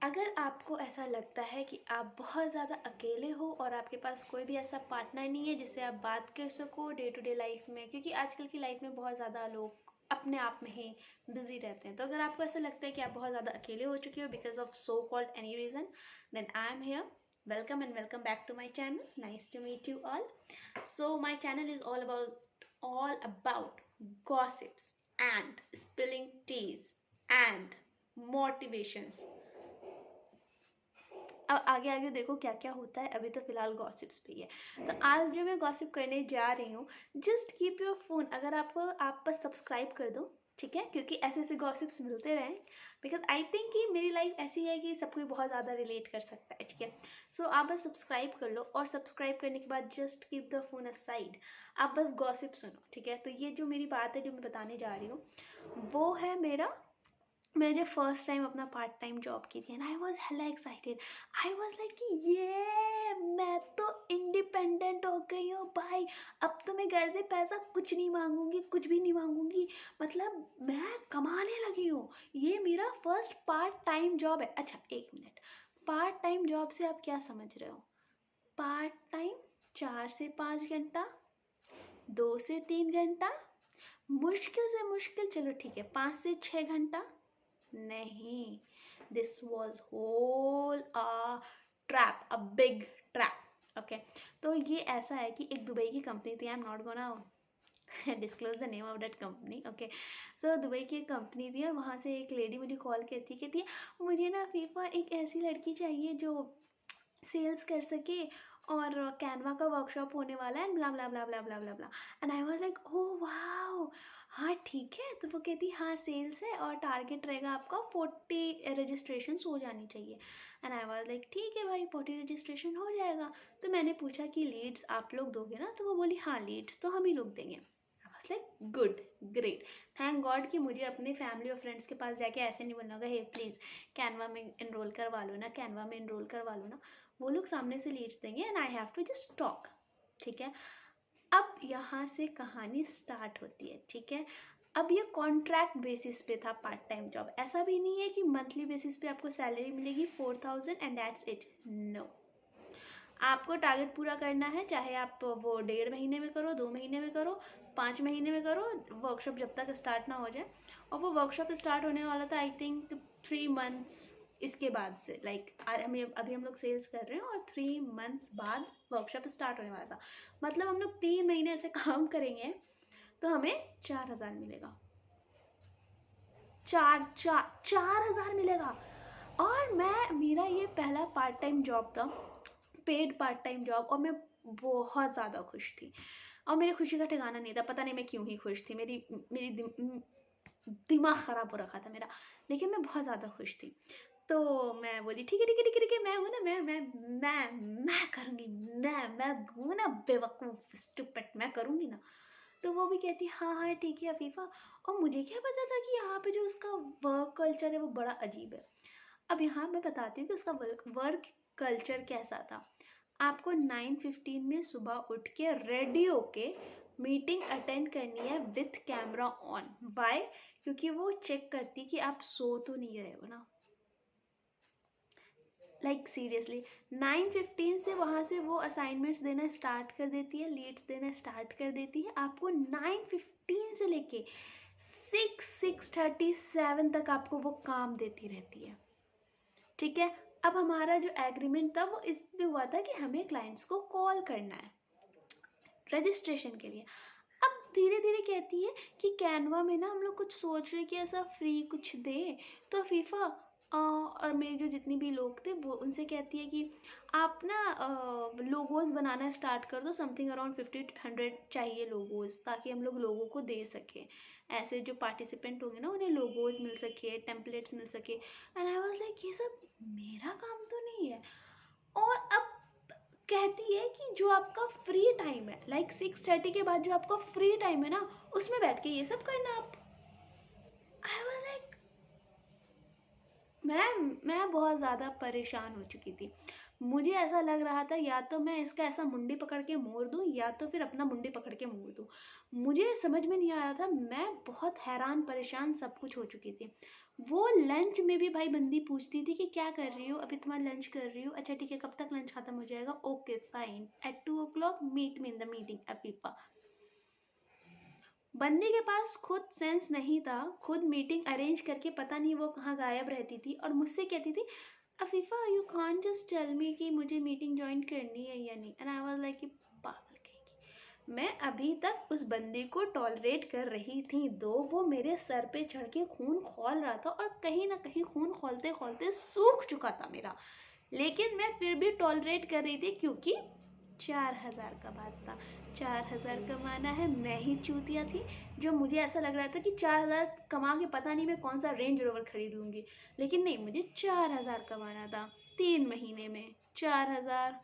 अगर आपको ऐसा लगता है कि आप बहुत ज़्यादा अकेले हो और आपके पास कोई भी ऐसा पार्टनर नहीं है जिससे आप बात कर सको डे टू डे लाइफ में, क्योंकि आजकल की लाइफ में बहुत ज़्यादा लोग अपने आप में ही बिजी रहते हैं, तो अगर आपको ऐसा लगता है कि आप बहुत ज़्यादा अकेले हो चुके हो because of so called any reason, then I am here. Welcome and welcome back to my channel. Nice to meet you all. So my channel is all about gossips and spilling teas and motivations. अब आगे आगे देखो क्या क्या होता है. अभी तो फिलहाल गॉसिप्स पे ही है. तो आज जो मैं गॉसिप करने जा रही हूँ, जस्ट कीप योर फोन, अगर आप बस सब्सक्राइब कर दो, ठीक है, क्योंकि ऐसे ऐसे गॉसिप्स मिलते रहें. बिकॉज आई थिंक कि मेरी लाइफ ऐसी है कि सब कोई बहुत ज़्यादा रिलेट कर सकता है, ठीक है. सो आप बस सब्सक्राइब कर लो और सब्सक्राइब करने के बाद just keep the phone aside. आप बस गॉसिप सुनो, ठीक है. तो ये जो मेरी बात है जो मैं बताने जा रही हूँ वो है मैं जब फर्स्ट टाइम अपना पार्ट टाइम जॉब की थी and I was hella excited. I was like कि ये मैं तो इंडिपेंडेंट हो गई हूँ भाई. अब तो मैं घर से पैसा कुछ नहीं मांगूंगी, कुछ भी नहीं मांगूंगी. मतलब मैं कमाने लगी हूँ. ये मेरा फर्स्ट पार्ट टाइम जॉब है. अच्छा एक मिनट, पार्ट टाइम जॉब से आप क्या समझ रहे हो? पार्ट टाइम 4 से 5 घंटा, 2 से 3 घंटा, मुश्किल से मुश्किल चलो ठीक है 5 से 6 घंटा. नहीं, this was whole a trap, a big trap. Okay, तो ये ऐसा है कि एक दुबई की कंपनी थी. I am not gonna disclose the name of that company. Okay, so Dubai की एक कंपनी थी और वहाँ से एक लेडी मुझे कॉल कहती है मुझे ना फीफा एक ऐसी लड़की चाहिए जो सेल्स कर सके और कैनवा का वर्कशॉप होने वाला है blah blah blah blah blah blah blah. And I was like oh wow, हाँ ठीक है. तो वो कहती हाँ सेल्स है और टारगेट रहेगा आपका 40 रजिस्ट्रेशन हो जानी चाहिए. एंड आई वाज लाइक ठीक है भाई 40 रजिस्ट्रेशन हो जाएगा. तो मैंने पूछा कि लीड्स आप लोग दोगे ना? तो वो बोली हाँ लीड्स तो हम ही लोग देंगे. आई was like good, great, thank God कि मुझे अपने फैमिली और फ्रेंड्स के पास जाके ऐसे नहीं बोलना होगा हे प्लीज़ कैनवा में इनरोल करवा लो ना, कैनवा में इनरोल करवा लो ना. वो लोग सामने से लीड्स देंगे and I have to just talk, ठीक है. अब यहाँ से कहानी स्टार्ट होती है, ठीक है. अब ये कॉन्ट्रैक्ट बेसिस पे था पार्ट टाइम जॉब. ऐसा भी नहीं है कि मंथली बेसिस पे आपको सैलरी मिलेगी 4,000 एंड दैट्स इट. नो, आपको टारगेट पूरा करना है, चाहे आप वो 1.5 महीने में करो, 2 महीने में करो, 5 महीने में करो, वर्कशॉप जब तक स्टार्ट ना हो जाए. और वो वर्कशॉप स्टार्ट होने वाला था आई थिंक 3 मंथ्स इसके बाद से. लाइक अभी हम लोग सेल्स कर रहे हैं और 3 मंथ्स बाद वर्कशॉप स्टार्ट होने वाला था. मतलब हम लोग 3 महीने ऐसे काम करेंगे तो हमें 4,000 मिलेगा. 4,000 मिलेगा. और मेरा ये पहला पार्ट टाइम जॉब था, पेड पार्ट टाइम जॉब, और मैं बहुत ज़्यादा खुश थी. और मेरी खुशी का ठिकाना नहीं था. पता नहीं मैं क्यों ही खुश थी. मेरी मेरी दिमाग ख़राब हो रखा था मेरा, लेकिन मैं बहुत ज़्यादा खुश थी. तो मैं बोली ठीक है ठीक है ठीक है ठीक है, मैं हूँ ना, मैं करूँगी. मैं हूँ ना बेवकूफ़ स्टूपिड, मैं करूँगी ना. तो वो भी कहती हाँ हाँ ठीक है अफीफ़ा. और मुझे क्या पता था कि यहाँ पे जो उसका वर्क कल्चर है वो बड़ा अजीब है. अब यहाँ मैं बताती हूँ कि उसका वर्क कल्चर कैसा था. आपको 9:15 में सुबह उठ के रेडी होके मीटिंग अटेंड करनी है विथ कैमरा ऑन. वाई? क्योंकि वो चेक करती कि आप सो तो नहीं रहे हो ना. लाइक सीरियसली 9:15 से वहाँ से वो असाइनमेंट्स देना स्टार्ट कर देती है, लीड्स देना स्टार्ट कर देती है. आपको 9:15 से लेके 6:37 तक आपको वो काम देती रहती है, ठीक है. अब हमारा जो एग्रीमेंट था वो इसमें हुआ था कि हमें क्लाइंट्स को कॉल करना है रजिस्ट्रेशन के लिए. अब धीरे धीरे कहती है कि कैनवा में ना हम लोग कुछ सोच रहे कि ऐसा फ्री कुछ दे. तो फीफा और मेरे जो जितनी भी लोग थे वो उनसे कहती है कि आप ना लोगोज बनाना स्टार्ट कर दो. समथिंग अराउंड 50-100 चाहिए लोगोज, ताकि हम लोग लोगों को दे सकें. ऐसे जो पार्टिसिपेंट होंगे ना उन्हें लोगोज मिल सके, टेम्पलेट्स मिल सके. एंड आई वाज लाइक ये सब मेरा काम तो नहीं है. और अब कहती है कि जो आपका फ्री टाइम है, लाइक 6:30 के बाद जो आपका फ्री टाइम है ना, उसमें बैठ के ये सब करना आप. आई वाज लाइक मैं बहुत ज़्यादा परेशान हो चुकी थी. मुझे ऐसा लग रहा था या तो मैं इसका ऐसा मुंडी पकड़ के मोड़ दूँ या तो फिर अपना मुंडी पकड़ के मोड़ दूँ. मुझे समझ में नहीं आ रहा था. मैं बहुत हैरान परेशान सब कुछ हो चुकी थी. वो लंच में भी भाई बंदी पूछती थी कि क्या कर रही हो, अभी तुम्हारा लंच कर रही हो, अच्छा ठीक है कब तक लंच खत्म हो जाएगा, okay fine, at 2 o'clock meet me in the meeting Afifa. बंदी के पास खुद सेंस नहीं था, खुद मीटिंग अरेंज करके पता नहीं वो कहाँ गायब रहती थी और मुझसे कहती थी Afifa you can't just tell me कि मुझे मीटिंग ज्वाइन करनी है या नहीं, एंड आई वाज लाइक पागल कहेगी। मैं अभी तक उस बंदी को टॉलरेट कर रही थी, दो वो मेरे सर पे चढ़ के खून खौल रहा था और कहीं ना कहीं खून खौलते खौलते सूख चुका था मेरा, लेकिन मैं फिर भी टॉलरेट कर रही थी क्योंकि 4,000 का बात था। 4,000 कमाना है, मैं ही चूतिया थी जो मुझे ऐसा लग रहा था कि 4,000 कमा के पता नहीं मैं कौन सा रेंज रोवर खरीद लूँगी, लेकिन नहीं, मुझे 4,000 कमाना था 3 महीने में 4,000।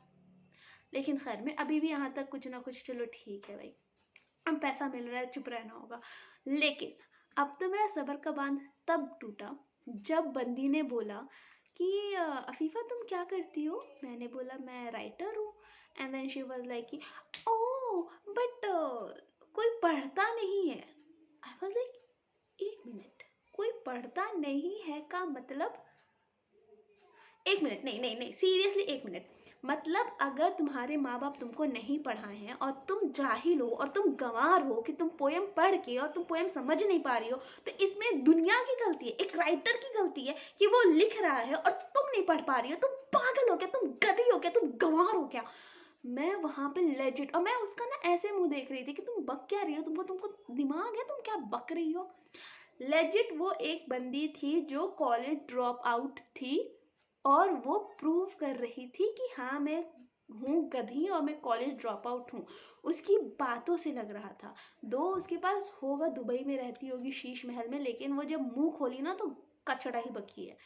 लेकिन खैर मैं अभी भी यहाँ तक कुछ ना कुछ, चलो ठीक है भाई, अब पैसा मिल रहा है, चुप रहना होगा। लेकिन अब तो मेरा सबर का बांध तब टूटा जब बंदी ने बोला कि अफीफा तुम क्या करती हो, मैंने बोला मैं राइटर हूँ, and then she was like कि ओह बट कोई पढ़ता नहीं है। आई वाज लाइक 1 मिनट, कोई पढ़ता नहीं है का मतलब, 1 मिनट, नहीं नहीं नहीं सीरियसली 1 मिनट, मतलब अगर तुम्हारे माँ बाप तुमको नहीं पढ़ाए हैं और तुम जाहिल हो और तुम गंवार हो कि तुम पोयम पढ़ के और तुम पोयम समझ नहीं पा रही हो, तो इसमें दुनिया की गलती है, एक राइटर की गलती है कि वो लिख रहा है और तुम नहीं पढ़ पा रही हो। तुम पागल हो क्या, तुम गधी हो क्या, तुम गंवार हो क्या। मैं वहां पे लेजिट, और मैं उसका ना ऐसे मुंह देख रही थी कि तुम बक क्या रही हो, तुमको तुमको दिमाग है, तुम क्या बक रही हो। लेजिट वो एक बंदी थी जो कॉलेज ड्रॉप आउट थी और वो प्रूव कर रही थी कि हाँ मैं हूँ गधी और मैं कॉलेज ड्रॉप आउट हूँ, उसकी बातों से लग रहा था। दो उसके पास होगा, दुबई में रहती होगी शीश महल में, लेकिन वो जब मुंह खोली ना तो कचड़ा ही बकी है।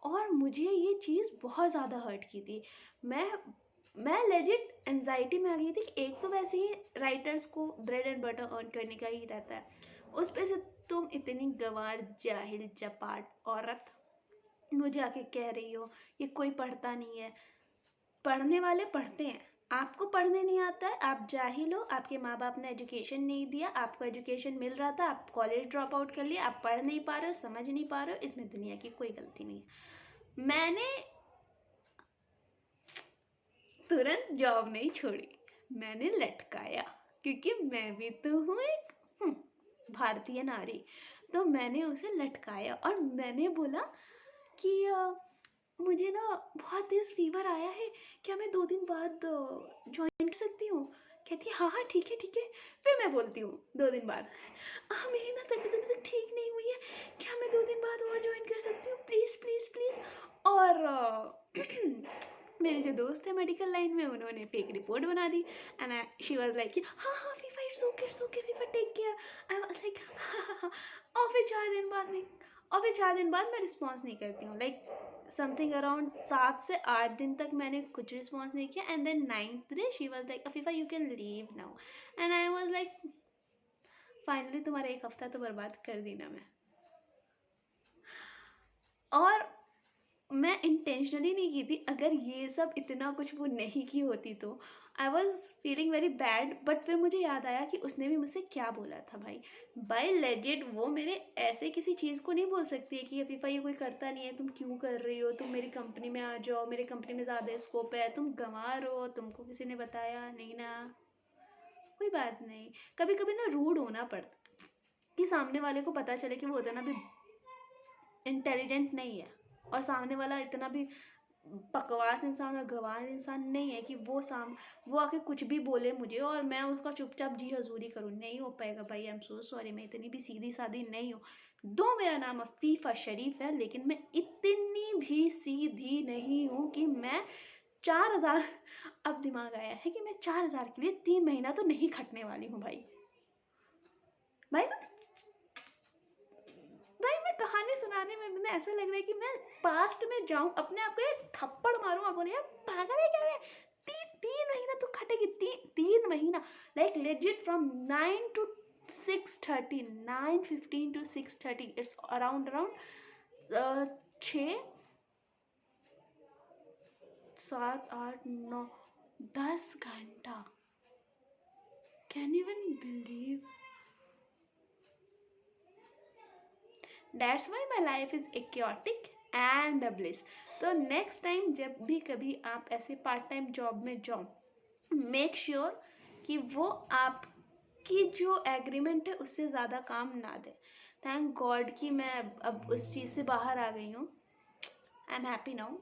और मुझे ये चीज़ बहुत ज़्यादा हर्ट की थी। मैं मैं लेजिट एंजाइटी में आ गई थी कि एक तो वैसे ही राइटर्स को ब्रेड एंड बटर अर्न करने का ही रहता है, उस पे से तुम इतनी गंवार जाहिल चपाट औरत मुझे आके कह रही हो कि कोई पढ़ता नहीं है। पढ़ने वाले पढ़ते हैं, आपको पढ़ने नहीं आता है, आप जाहिल हो, आपके माँ बाप ने एजुकेशन नहीं दिया, आपको एजुकेशन मिल रहा था, आप कॉलेज ड्रॉप आउट कर लिया, आप पढ़ नहीं पा रहे हो, समझ नहीं पा रहे हो, इसमें दुनिया की कोई गलती नहीं है। मैंने तुरंत जॉब नहीं छोड़ी, मैंने लटकाया, क्योंकि मैं भी तो हूँ एक भारतीय नारी। तो मैंने उसे लटकाया और मैंने बोला कि मुझे ना बहुत तेज फीवर आया है, क्या मैं 2 दिन बाद ज्वाइन कर सकती हूँ। कहती है हाँ हाँ ठीक है ठीक है। फिर मैं बोलती हूँ 2 दिन बाद, मेरी ना तबीयत अभी तक ठीक नहीं हुई है, क्या मैं 2 दिन बाद और ज्वाइन कर सकती हूँ, प्लीज़ प्लीज़ प्लीज़। और मेरे जो दोस्त है मेडिकल लाइन में, उन्होंने फेक रिपोर्ट बना दी, एंड शी वाज लाइक हाँ हाँ Fifa it's okay Fifa take care. I was like हाँ हाँ हाँ। और फिर 4 दिन बाद में, और फिर 4 दिन बाद मैं रिस्पॉन्स नहीं करती हूँ, लाइक समथिंग अराउंड 7 से 8 दिन तक मैंने कुछ रिस्पॉन्स नहीं किया, and then 9th day she was like Afifa you can leave now, and I was like finally तुम्हारा एक हफ्ता तो बर्बाद कर दी ना मैं। और मैं इंटेंशनली नहीं की थी, अगर ये सब इतना कुछ वो नहीं की होती तो I was feeling very bad, but फिर मुझे याद आया कि उसने भी मुझसे क्या बोला था भाई। बाय लेजिट वो मेरे ऐसे किसी चीज़ को नहीं बोल सकती है कि अफीफा ये कोई करता नहीं है, तुम क्यों कर रही हो, तुम मेरी कंपनी में आ जाओ, मेरी कंपनी में ज़्यादा स्कोप है, तुम गंवार हो, तुमको किसी ने बताया नहीं ना। कोई बात नहीं, कभी कभी ना रूड होना पड़ता है कि सामने वाले को पता चले कि वो उतना भी इंटेलिजेंट नहीं है, और सामने वाला इतना भी बकवास इंसान और गंवार इंसान नहीं है कि वो आके कुछ भी बोले मुझे और मैं उसका चुपचाप जी हजूरी करूँ। नहीं हो पाएगा भाई, आई एम सो सॉरी, मैं इतनी भी सीधी सादी नहीं हूँ। दो मेरा नाम अफीफा शरीफ है, लेकिन मैं इतनी भी सीधी नहीं हूँ कि मैं 4,000, अब दिमाग आया है कि मैं 4,000 के लिए 3 महीना तो नहीं खटने वाली हूँ भाई। भाई मैं भाई मैं कहानी सुनाने में मैं ऐसा लग रहा है कि मैं पास्ट में जाऊं, अपने आप को एक थप्पड़ मारूं और बोले यार पागल है क्या, 3 महीना तो खटेगी, 3 महीना, like legit from 9 to 6:30, 9:15 to 6:30, it's around 6, 7, 8, 9, 10 घंटा। Can you even believe, that's why my life is chaotic and bliss. तो नेक्स्ट टाइम जब भी कभी आप ऐसे पार्ट टाइम जॉब में जाओ, मेक श्योर कि वो आपकी जो एग्रीमेंट है उससे ज़्यादा काम ना दे। थैंक गॉड कि मैं अब उस चीज़ से बाहर आ गई हूँ। I am happy now,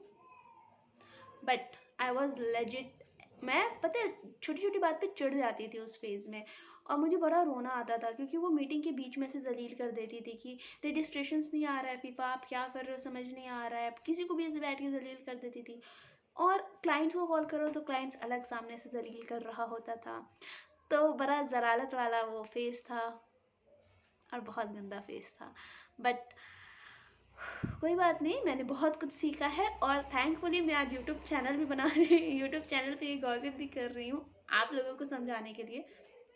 but I was legit, मैं पता है छोटी छोटी बात पे चिढ़ जाती थी उस फेज़ में, और मुझे बड़ा रोना आता था क्योंकि वो मीटिंग के बीच में से जलील कर देती थी कि रजिस्ट्रेशन नहीं आ रहा है फीफा, आप क्या कर रहे हो समझ नहीं आ रहा है, किसी को भी ऐसे बैठ के जलील कर देती थी। और क्लाइंट्स को कॉल करो तो क्लाइंट्स अलग सामने से जलील कर रहा होता था। तो बड़ा जलालत वाला वो फेस था और बहुत गंदा फेस था, बट कोई बात नहीं, मैंने बहुत कुछ सीखा है। और थैंकफुली मैं आज यूट्यूब चैनल भी बना रही हूँ, यूट्यूब चैनल पे ये गॉसिप भी कर रही हूँ आप लोगों को समझाने के लिए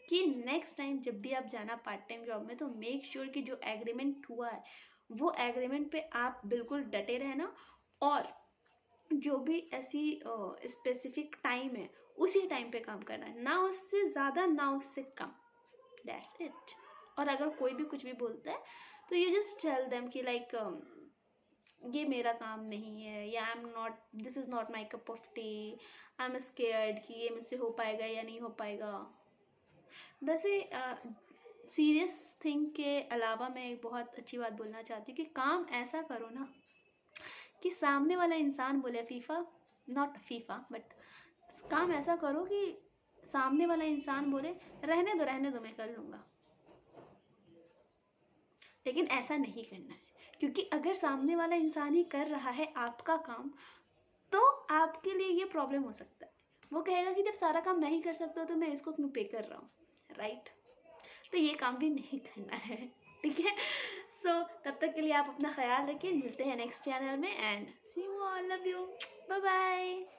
कि नेक्स्ट टाइम जब भी आप जाना पार्ट टाइम जॉब में तो मेक श्योर कि जो एग्रीमेंट हुआ है वो एग्रीमेंट पे आप बिल्कुल डटे रहना, और जो भी ऐसी स्पेसिफिक टाइम है उसी टाइम पे काम करना है, ना उससे ज़्यादा ना उससे कम। That's it. और अगर कोई भी कुछ भी बोलता है तो यू जस्ट टेल देम कि लाइक ये मेरा काम नहीं है, या I am not, this is not my cup of T, I am scared कि ये मुझसे हो पाएगा या नहीं हो पाएगा। वैसे सीरियस थिंग के अलावा मैं एक बहुत अच्छी बात बोलना चाहती हूँ कि काम ऐसा करो ना कि सामने वाला इंसान बोले फीफा, नॉट फीफा बट काम ऐसा करो कि सामने वाला इंसान बोले रहने दो मैं कर लूँगा। लेकिन ऐसा नहीं करना है, क्योंकि अगर सामने वाला इंसान ही कर रहा है आपका काम तो आपके लिए ये प्रॉब्लम हो सकता है। वो कहेगा कि जब सारा काम मैं ही कर सकता हूँ तो मैं इसको क्यों पे कर रहा हूँ, राइट? तो ये काम भी नहीं करना है, ठीक है? सो तब तक के लिए आप अपना ख्याल रखिए, मिलते हैं नेक्स्ट चैनल में, and see you all, love you, bye bye.